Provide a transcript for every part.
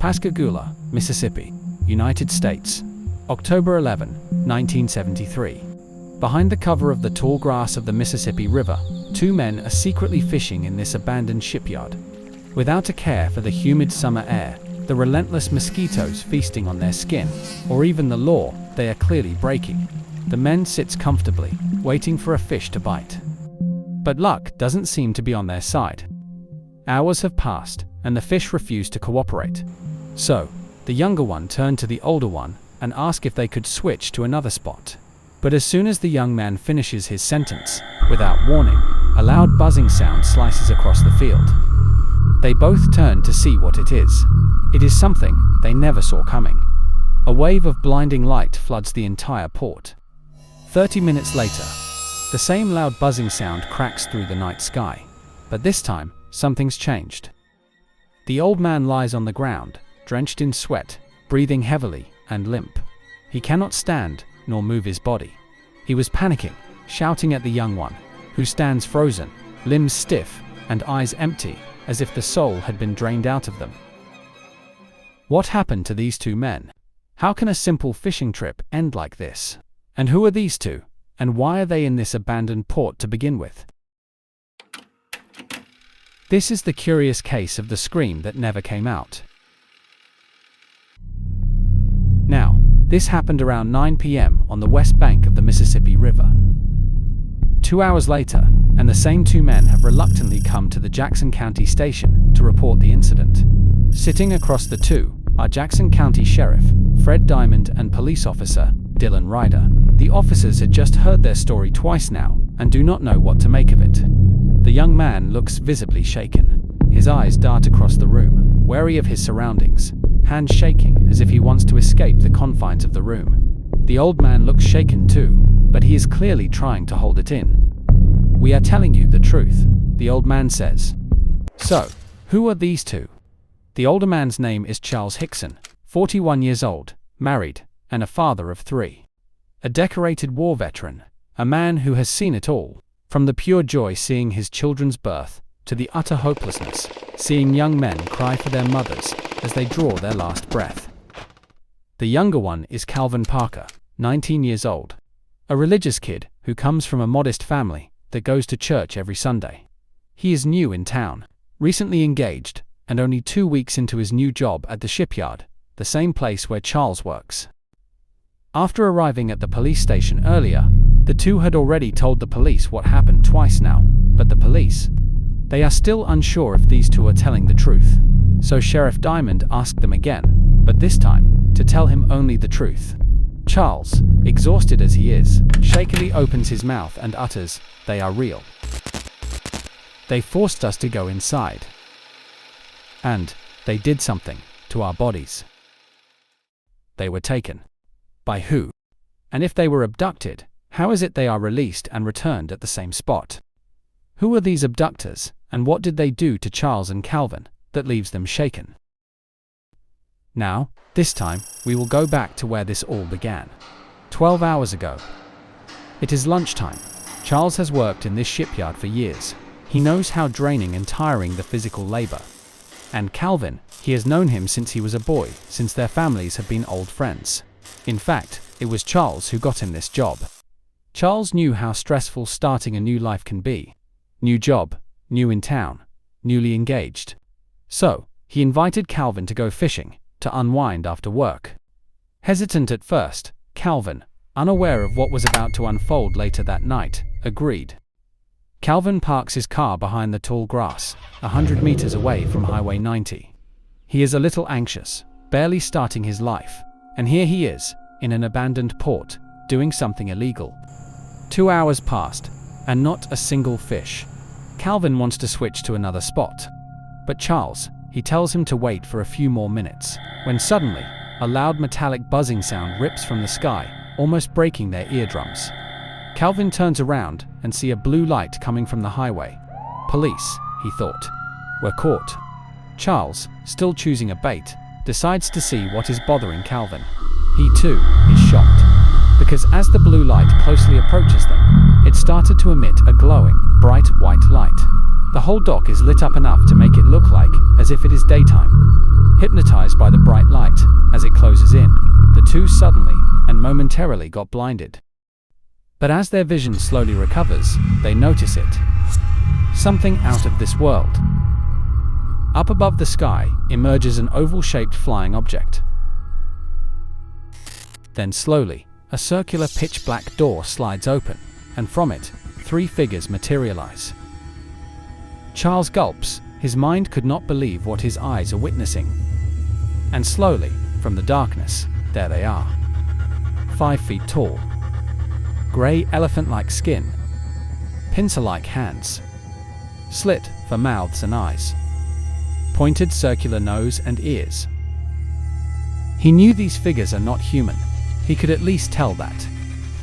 Pascagoula, Mississippi, United States, October 11, 1973. Behind the cover of the tall grass of the Mississippi River, two men are secretly fishing in this abandoned shipyard. Without a care for the humid summer air, the relentless mosquitoes feasting on their skin, or even the law they are clearly breaking, the men sits comfortably, waiting for a fish to bite. But luck doesn't seem to be on their side. Hours have passed, and the fish refuse to cooperate. So, the younger one turned to the older one and asked if they could switch to another spot. But as soon as the young man finishes his sentence, without warning, a loud buzzing sound slices across the field. They both turn to see what it is. It is something they never saw coming. A wave of blinding light floods the entire port. 30 minutes later, the same loud buzzing sound cracks through the night sky. But this time, something's changed. The old man lies on the ground, drenched in sweat, breathing heavily and limp. He cannot stand nor move his body. He was panicking, shouting at the young one, who stands frozen, limbs stiff and eyes empty, as if the soul had been drained out of them. What happened to these two men? How can a simple fishing trip end like this? And who are these two? And why are they in this abandoned port to begin with? This is the curious case of the scream that never came out. Now, this happened around 9 p.m. on the west bank of the Mississippi River. 2 hours later, and the same two men have reluctantly come to the Jackson County station to report the incident. Sitting across the two are Jackson County Sheriff Fred Diamond and police officer Dylan Ryder. The officers had just heard their story twice now and do not know what to make of it. The young man looks visibly shaken. His eyes dart across the room, wary of his surroundings, hands shaking as if he wants to escape the confines of the room. The old man looks shaken too, but he is clearly trying to hold it in. "We are telling you the truth," the old man says. "So, who are these two?" The older man's name is Charles Hickson, 41 years old, married, and a father of 3. A decorated war veteran, a man who has seen it all, from the pure joy seeing his children's birth, to the utter hopelessness, seeing young men cry for their mothers as they draw their last breath. The younger one is Calvin Parker, 19 years old, a religious kid who comes from a modest family that goes to church every Sunday. He is new in town, recently engaged, and only 2 weeks into his new job at the shipyard, the same place where Charles works. After arriving at the police station earlier, the two had already told the police what happened twice now, but the police, they are still unsure if these two are telling the truth. So Sheriff Diamond asked them again, but this time, to tell him only the truth. Charles, exhausted as he is, shakily opens his mouth and utters, "They are real. They forced us to go inside. And they did something to our bodies. They were taken. By who? And if they were abducted, how is it they are released and returned at the same spot? Who are these abductors, and what did they do to Charles and Calvin that leaves them shaken?" Now, this time, we will go back to where this all began. 12 hours ago. It is lunchtime. Charles has worked in this shipyard for years. He knows how draining and tiring the physical labor. And Calvin, he has known him since he was a boy, since their families have been old friends. In fact, it was Charles who got him this job. Charles knew how stressful starting a new life can be. New job, new in town, newly engaged. So, he invited Calvin to go fishing, to unwind after work. Hesitant at first, Calvin, unaware of what was about to unfold later that night, agreed. Calvin parks his car behind the tall grass, 100 meters away from Highway 90. He is a little anxious, barely starting his life, and here he is, in an abandoned port, doing something illegal. 2 hours passed, and not a single fish. Calvin wants to switch to another spot. But Charles, he tells him to wait for a few more minutes, when suddenly, a loud metallic buzzing sound rips from the sky, almost breaking their eardrums. Calvin turns around and sees a blue light coming from the highway. Police, he thought. We're caught. Charles, still choosing a bait, decides to see what is bothering Calvin. He too is shocked, because as the blue light closely approaches them, it started to emit a glowing, bright white light. The whole dock is lit up enough to make it look like as if it is daytime. Hypnotized by the bright light, as it closes in, the two suddenly and momentarily got blinded. But as their vision slowly recovers, they notice it. Something out of this world. Up above the sky emerges an oval-shaped flying object. Then slowly, a circular pitch-black door slides open, and from it, 3 figures materialize. Charles gulps. His mind could not believe what his eyes are witnessing. And slowly, from the darkness, there they are. 5 feet tall. Grey elephant-like skin. Pincer-like hands. Slit for mouths and eyes. Pointed circular nose and ears. He knew these figures are not human. He could at least tell that.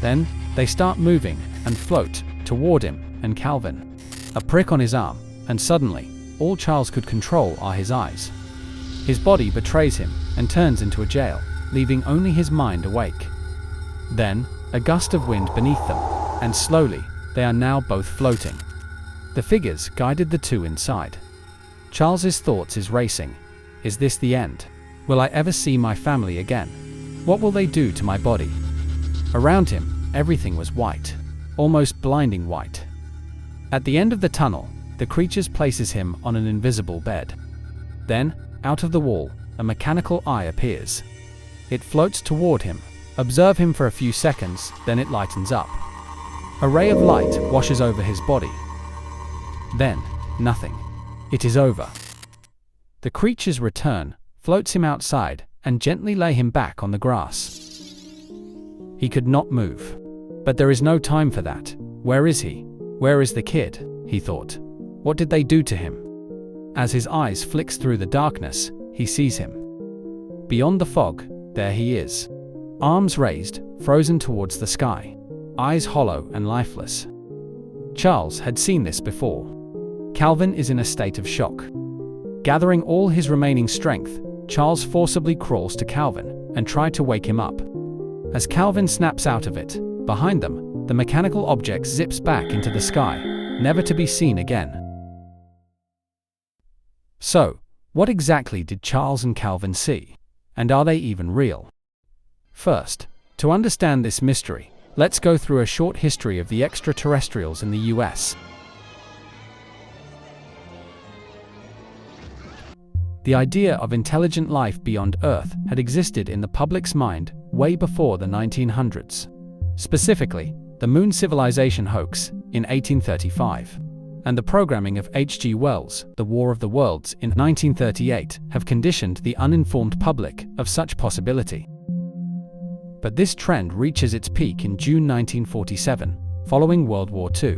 Then, they start moving and float toward him and Calvin. A prick on his arm, and suddenly, all Charles could control are his eyes. His body betrays him and turns into a jail, leaving only his mind awake. Then, a gust of wind beneath them, and slowly, they are now both floating. The figures guided the two inside. Charles's thoughts is racing. Is this the end? Will I ever see my family again? What will they do to my body? Around him, everything was white, almost blinding white. At the end of the tunnel, the creatures places him on an invisible bed. Then, out of the wall, a mechanical eye appears. It floats toward him. Observe him for a few seconds, then it lightens up. A ray of light washes over his body. Then, nothing. It is over. The creatures return, floats him outside, and gently lay him back on the grass. He could not move. But there is no time for that. Where is he? Where is the kid? He thought. What did they do to him? As his eyes flicks through the darkness, he sees him. Beyond the fog, there he is. Arms raised, frozen towards the sky. Eyes hollow and lifeless. Charles had seen this before. Calvin is in a state of shock. Gathering all his remaining strength, Charles forcibly crawls to Calvin and tries to wake him up. As Calvin snaps out of it, behind them, the mechanical object zips back into the sky, never to be seen again. So, what exactly did Charles and Calvin see? And are they even real? First, to understand this mystery, let's go through a short history of the extraterrestrials in the US. The idea of intelligent life beyond Earth had existed in the public's mind way before the 1900s. Specifically, the Moon civilization hoax in 1835, and the programming of H.G. Wells' The War of the Worlds in 1938 have conditioned the uninformed public of such possibility. But this trend reaches its peak in June 1947, following World War II,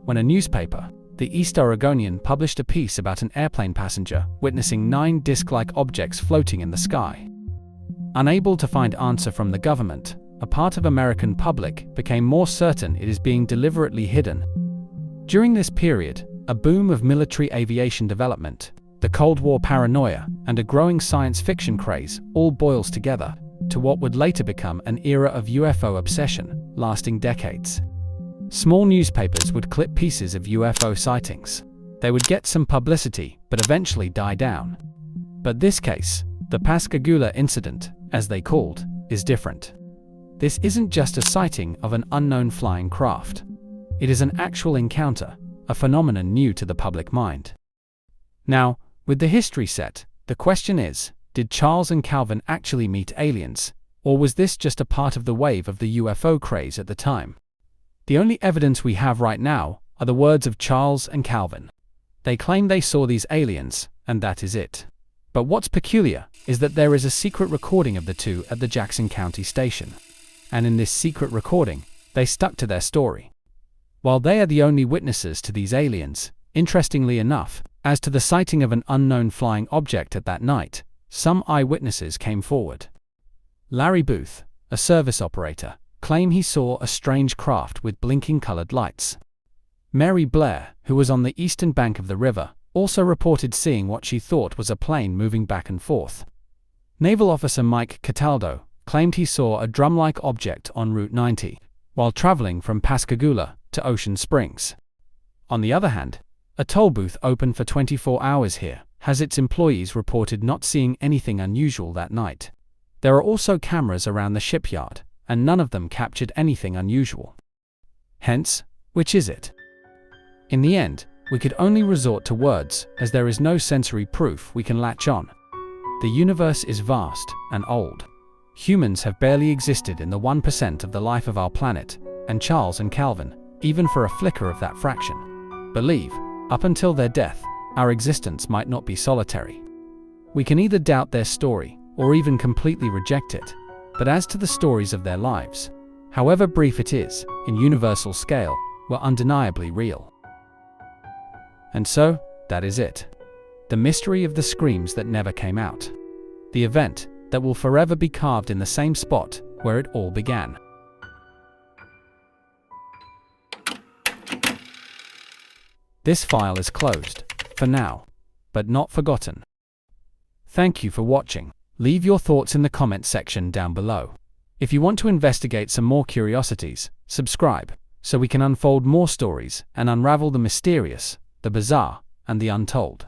when a newspaper, the East Oregonian, published a piece about an airplane passenger witnessing 9 disc-like objects floating in the sky. Unable to find answer from the government, a part of American public became more certain it is being deliberately hidden. During this period, a boom of military aviation development, the Cold War paranoia, and a growing science fiction craze all boils together to what would later become an era of UFO obsession, lasting decades. Small newspapers would clip pieces of UFO sightings. They would get some publicity, but eventually die down. But this case, the Pascagoula incident, as they called, is different. This isn't just a sighting of an unknown flying craft. It is an actual encounter, a phenomenon new to the public mind. Now, with the history set, the question is, did Charles and Calvin actually meet aliens, or was this just a part of the wave of the UFO craze at the time? The only evidence we have right now are the words of Charles and Calvin. They claim they saw these aliens, and that is it. But what's peculiar is that there is a secret recording of the two at the Jackson County station. And in this secret recording, they stuck to their story. While they are the only witnesses to these aliens, interestingly enough, as to the sighting of an unknown flying object at that night, some eyewitnesses came forward. Larry Booth, a service operator, claimed he saw a strange craft with blinking colored lights. Mary Blair, who was on the eastern bank of the river, also reported seeing what she thought was a plane moving back and forth. Naval Officer Mike Cataldo claimed he saw a drum-like object on Route 90, while traveling from Pascagoula to Ocean Springs. On the other hand, a toll booth opened for 24 hours here has its employees reported not seeing anything unusual that night. There are also cameras around the shipyard, and none of them captured anything unusual. Hence, which is it? In the end, we could only resort to words, as there is no sensory proof we can latch on. The universe is vast and old. Humans have barely existed in the 1% of the life of our planet, and Charles and Calvin, even for a flicker of that fraction, believe, up until their death, our existence might not be solitary. We can either doubt their story, or even completely reject it, but as to the stories of their lives, however brief it is, in universal scale, were undeniably real. And so, that is it. The mystery of the screams that never came out. The event that will forever be carved in the same spot where it all began. This file is closed, for now, but not forgotten. Thank you for watching. Leave your thoughts in the comment section down below. If you want to investigate some more curiosities, subscribe, so we can unfold more stories and unravel the mysterious, the bizarre, and the untold.